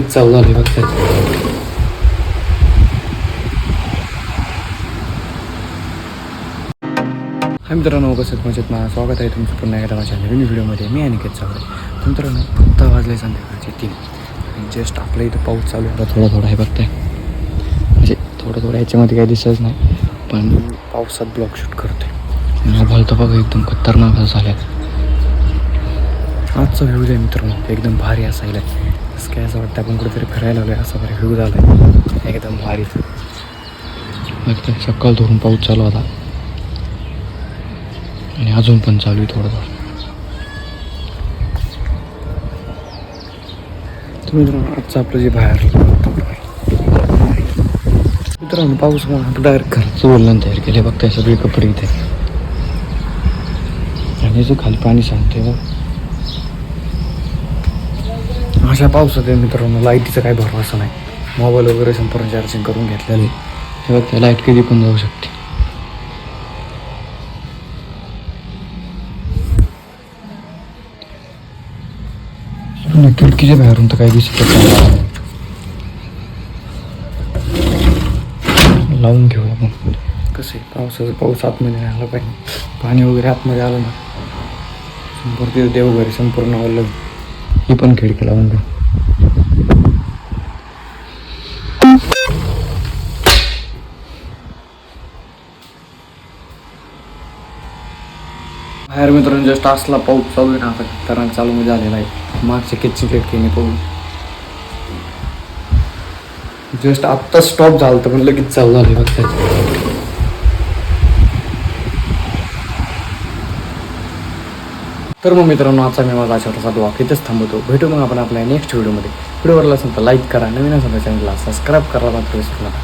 लगेच चालू झाले बघताय. हाय मित्रांनो, कसं मजेत माझं स्वागत आहे तुमचं पुन्हा एकदा माझ्या नवीन व्हिडिओमध्ये. मी अनिकेत चावडे. मित्रांनो, फक्त वाजले संध्याकाळचे 3 आणि जस्ट आपल्या इथं पाऊस चालू आहे. थोडा थोडा आहे बघताय, म्हणजे थोडं याच्यामध्ये काही दिसत नाही, पण पावसात ब्लॉग शूट करतोय. मोबाईल तर बघा एकदम खतरनाक झाला. आजचा व्ह्यू आहे मित्रांनो, एकदम भारी असायला. असं काय असं वाटतं आपण कुठेतरी फिरायला आलो आहे, असा भारी व्ह्यू झाला आहे एकदम भारी. बघताय सकाळ धरून पाऊस चालू होता आणि अजून पण चालू आहे थोडं. मित्रांनो, आजचं आपलं जे बाहेर मित्रांनो पाऊस आपण डायरेक्ट घरचं वल्लन तयार केले. बघताय सगळे कपडे इथे आणि जो खाली पाणी सांगते. अशा पावसात आहे मित्रांनो, लाईटीचा काही भरवसा नाही. मोबाईल वगैरे संपूर्ण चार्जिंग करून घेतलेलं आहे. हे बघताय लाईट कधी पण जाऊ शकते. खिडकीच्या बाहेरून तर काही दिसत नाही. लावून घेऊया मग. कसं आहे पाऊस आतमध्ये आला पाहिजे, पाणी वगैरे आतमध्ये आलं ना संपूर्ण देव वगैरे संपूर्ण ओलं. ही पण खिडकी लावून घेऊ. बाहेर मित्रांनो जस्ट असला पाऊस चालू आहे ना, आता खतरनाक चालू झालेला आहे. मागच्या किचची खिडकीने पाहून जस्ट आत्ता स्टॉप झालं तर पण लगेच चालू झाले बघताय. तर मग मित्रांनो, आजचा मी माझा छोटासा ब्लॉग इथेच थांबवतो. भेटू मग आपण आपल्या नेक्स्ट व्हिडिओमध्ये. व्हिडिओवरला असेल तर लाईक करा, नवीन असेल तर चॅनलला सबस्क्राईब करायला मात्र विसरू नका.